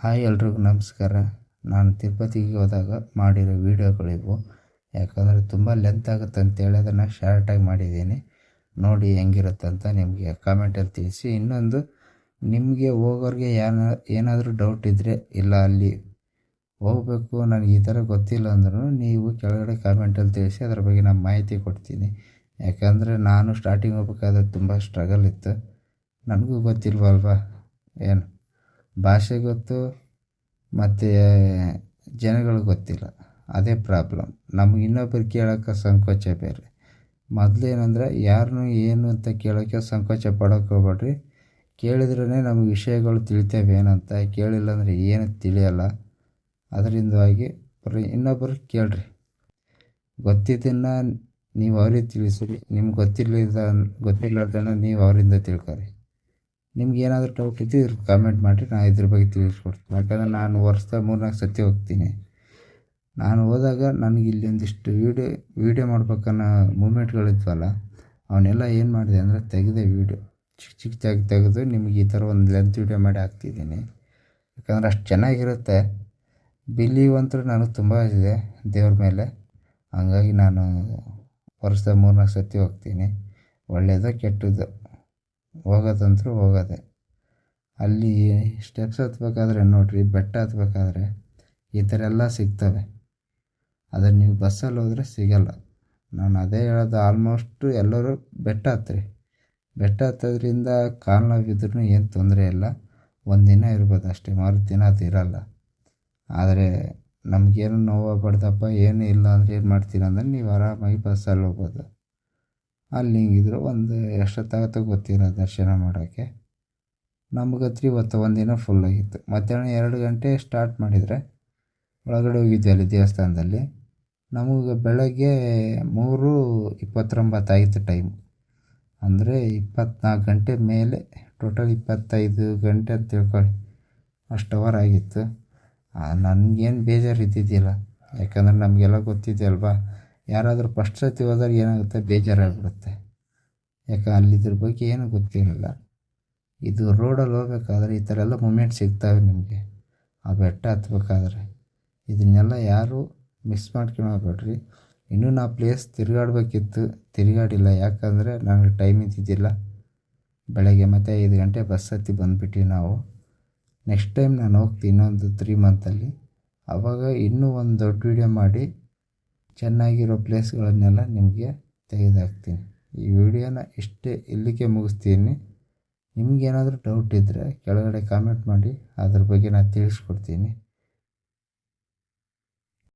Hi ಎಲ್ರಿಗೂ ನಮಸ್ಕಾರ. ನಾನು ತಿರುಪತಿಗೆ ಹೋದಾಗ ಮಾಡಿರೋ ವೀಡಿಯೋಗಳಿವು. ಯಾಕಂದರೆ ತುಂಬ ಲೆಂತ್ ಆಗುತ್ತೆ ಅಂತೇಳಿ ಅದನ್ನು ಶಾರ್ಟಾಗಿ ಮಾಡಿದ್ದೀನಿ. ನೋಡಿ ಹೆಂಗಿರುತ್ತಂತ ನಿಮಗೆ ಕಾಮೆಂಟಲ್ಲಿ ತಿಳಿಸಿ. ಇನ್ನೊಂದು, ನಿಮಗೆ ಹೋಗೋರಿಗೆ ಏನಾದರೂ ಡೌಟ್ ಇದ್ದರೆ, ಇಲ್ಲ ಅಲ್ಲಿ ಹೋಗಬೇಕು ನನಗೆ ಈ ಥರ ಗೊತ್ತಿಲ್ಲ ಅಂದ್ರೂ ನೀವು ಕೆಳಗಡೆ ಕಾಮೆಂಟಲ್ಲಿ ತಿಳಿಸಿ, ಅದರ ಬಗ್ಗೆ ನಾನು ಮಾಹಿತಿ ಕೊಡ್ತೀನಿ. ಯಾಕಂದರೆ ನಾನು ಸ್ಟಾರ್ಟಿಂಗ್ ಹೋಗ್ಬೇಕಾದ್ರೆ ತುಂಬ ಸ್ಟ್ರಗಲ್ ಇತ್ತು. ನನಗೂ ಗೊತ್ತಿಲ್ವಲ್ವಾ, ಏನು ಭಾಷೆ ಗೊತ್ತು ಮತ್ತು ಜನಗಳಿಗೆ ಗೊತ್ತಿಲ್ಲ, ಅದೇ ಪ್ರಾಬ್ಲಮ್. ನಮಗೆ ಇನ್ನೊಬ್ಬರು ಕೇಳೋಕ್ಕೆ ಸಂಕೋಚ ಬೇರೆ. ಮೊದಲೇನೆಂದರೆ ಯಾರನ್ನೂ ಏನು ಅಂತ ಕೇಳೋಕ್ಕೆ ಸಂಕೋಚ ಪಡೋಕ್ಕೆ ಹೋಗ್ಬೇಡ್ರಿ. ಕೇಳಿದ್ರೇ ನಮಗೆ ವಿಷಯಗಳು ತಿಳಿತೇವೆ ಏನಂತ. ಕೇಳಿಲ್ಲ ಅಂದರೆ ಏನು ತಿಳಿಯಲ್ಲ. ಅದರಿಂದಾಗಿ ಇನ್ನೊಬ್ಬರು ಕೇಳ್ರಿ. ಗೊತ್ತಿದ್ದನ್ನು ನೀವು ಅವ್ರಿಗೆ ತಿಳಿಸಿರಿ, ನಿಮ್ಗೆ ಗೊತ್ತಿಲ್ಲದನ್ನು ನೀವು ಅವರಿಂದ ತಿಳ್ಕೊರಿ. ನಿಮ್ಗೆ ಏನಾದರೂ ಡೌಟ್ ಇದ್ದರೆ ಕಾಮೆಂಟ್ ಮಾಡಿರಿ, ನಾನು ಇದ್ರ ಬಗ್ಗೆ ತಿಳಿಸ್ಕೊಡ್ತೀನಿ. ಯಾಕಂದರೆ ನಾನು ವರ್ಷದಾಗ 3-4 ಸತಿ ಹೋಗ್ತೀನಿ. ನಾನು ಹೋದಾಗ ನನಗೆ ಇಲ್ಲಿ ಒಂದಿಷ್ಟು ವೀಡಿಯೋ ಮಾಡ್ಬೇಕನ್ನೋ ಮೂಮೆಂಟ್ಗಳಿದ್ವಲ್ಲ, ಅವನ್ನೆಲ್ಲ ಏನು ಮಾಡಿದೆ ಅಂದರೆ ತೆಗೆದೆ ವೀಡಿಯೋ ಚಿಕ್ಕದಾಗಿ ತೆಗೆದು ನಿಮಗೆ ಈ ಥರ ಒಂದು ಲೆಂತ್ ವೀಡಿಯೋ ಮಾಡಿ ಹಾಕ್ತಿದ್ದೀನಿ. ಯಾಕಂದರೆ ಅಷ್ಟು ಚೆನ್ನಾಗಿರುತ್ತೆ. ಬಿಲೀವ್ ಅಂತೂ ನನಗೆ ತುಂಬ ಇದೆ ದೇವ್ರ ಮೇಲೆ. ಹಂಗಾಗಿ ನಾನು ವರ್ಷದಾಗ 3-4 ಸತಿ ಹೋಗ್ತೀನಿ. ಒಳ್ಳೆಯದೋ ಕೆಟ್ಟದ್ದು, ಹೋಗೋದಂತೂ ಹೋಗೋದೆ. ಅಲ್ಲಿ ಸ್ಟೆಪ್ಸ್ ಹತ್ಬೇಕಾದ್ರೆ ನೋಡಿರಿ, ಬೆಟ್ಟ ಹತ್ಬೇಕಾದ್ರೆ ಈ ಥರ ಎಲ್ಲ ಸಿಗ್ತವೆ. ಆದರೆ ನೀವು ಬಸ್ಸಲ್ಲಿ ಹೋದರೆ ಸಿಗಲ್ಲ. ನಾನು ಅದೇ ಹೇಳೋದು, ಆಲ್ಮೋಸ್ಟು ಎಲ್ಲರೂ ಬೆಟ್ಟ ಹತ್ತಿರಿ. ಬೆಟ್ಟ ಹತ್ತೋದ್ರಿಂದ ಕಾಲು ನೋವಿದ್ರೂ ಏನು ತೊಂದರೆ ಇಲ್ಲ. ಒಂದಿನ ಇರ್ಬೋದು ಅಷ್ಟೇ, ಮರುದಿನ ಅದು ಇರಲ್ಲ. ಆದರೆ ನಮಗೇನು ನೋವಾಗಬಾರ್ದಪ್ಪ, ಏನೂ ಇಲ್ಲ ಅಂದರೆ ಏನು ಮಾಡ್ತೀರ ಅಂದರೆ ನೀವು ಆರಾಮಾಗಿ ಬಸ್ಸಲ್ಲಿ ಹೋಗ್ಬೋದು. ಅಲ್ಲಿ ಹಿಂಗಿದ್ರು ಒಂದು ಎಷ್ಟೊತ್ತಾಗುತ್ತೋ ಗೊತ್ತಿಲ್ಲ ದರ್ಶನ ಮಾಡೋಕ್ಕೆ. ನಮಗಂತೂ ಇವತ್ತು ಒಂದಿನ ಫುಲ್ಲಾಗಿತ್ತು. ಮಧ್ಯಾಹ್ನ 2 ಗಂಟೆ ಸ್ಟಾರ್ಟ್ ಮಾಡಿದರೆ ಒಳಗಡೆ ಹೋಗಿದ್ವಿ ಅಲ್ಲಿ ದೇವಸ್ಥಾನದಲ್ಲಿ. ನಮಗೆ ಬೆಳಗ್ಗೆ 3:29 ಆಗಿತ್ತು ಟೈಮು. ಅಂದರೆ 24 ಗಂಟೆ ಮೇಲೆ, ಟೋಟಲ್ 25 ಗಂಟೆ ಅಂತ ತಿಳ್ಕೊಳ್ಳಿ, ಅಷ್ಟು ಅವರ್ ಆಗಿತ್ತು. ನನಗೇನು ಬೇಜಾರು ಇದ್ದಿದ್ದಿಲ್ಲ. ಯಾಕಂದರೆ ನಮಗೆಲ್ಲ ಗೊತ್ತಿದೆಯಲ್ವಾ, ಯಾರಾದರೂ ಫಸ್ಟ್ ಸತಿ ಹೋದಾಗ ಏನಾಗುತ್ತೆ, ಬೇಜಾರಾಗ್ಬಿಡುತ್ತೆ. ಯಾಕೆ ಅಲ್ಲಿದ್ರ ಬಗ್ಗೆ ಏನೂ ಗೊತ್ತಿರಲ್ಲ. ಇದು ರೋಡಲ್ಲಿ ಹೋಗ್ಬೇಕಾದ್ರೆ ಈ ಥರ ಎಲ್ಲ ಮೂಮೆಂಟ್ ಸಿಗ್ತವೆ ನಿಮಗೆ. ಆ ಬೆಟ್ಟ ಹತ್ಬೇಕಾದ್ರೆ ಇದನ್ನೆಲ್ಲ ಯಾರೂ ಮಿಸ್ ಮಾಡ್ಕೊಳಬೇಡ್ರಿ. ಇನ್ನೂ ನಾವು ಪ್ಲೇಸ್ ತಿರುಗಾಡಬೇಕಿತ್ತು, ತಿರುಗಾಡಿಲ್ಲ. ಯಾಕಂದರೆ ನನಗೆ ಟೈಮ್ ಇದ್ದಿದ್ದಿಲ್ಲ. ಬೆಳಗ್ಗೆ ಮತ್ತೆ 5 ಗಂಟೆ ಬಸ್ ಹತ್ತಿ ಬಂದುಬಿಟ್ಟು ನಾವು. ನೆಕ್ಸ್ಟ್ ಟೈಮ್ ನಾನು ಹೋಗ್ತೀನಿ ಇನ್ನೊಂದು 3 ಮಂತಲ್ಲಿ. ಆವಾಗ ಇನ್ನೂ ಒಂದು ದೊಡ್ಡ ವೀಡಿಯೋ ಮಾಡಿ ಚೆನ್ನಾಗಿರೋ ಪ್ಲೇಸ್ಗಳನ್ನೆಲ್ಲ ನಿಮಗೆ ತೆಗೆದಾಕ್ತೀನಿ. ಈ ವಿಡಿಯೋನ ಇಲ್ಲಿಗೆ ಮುಗಿಸ್ತೀನಿ. ನಿಮಗೇನಾದರೂ ಡೌಟ್ ಇದ್ದರೆ ಕೆಳಗಡೆ ಕಾಮೆಂಟ್ ಮಾಡಿ, ಅದ್ರ ಬಗ್ಗೆ ನಾನು ತಿಳಿಸ್ಕೊಡ್ತೀನಿ.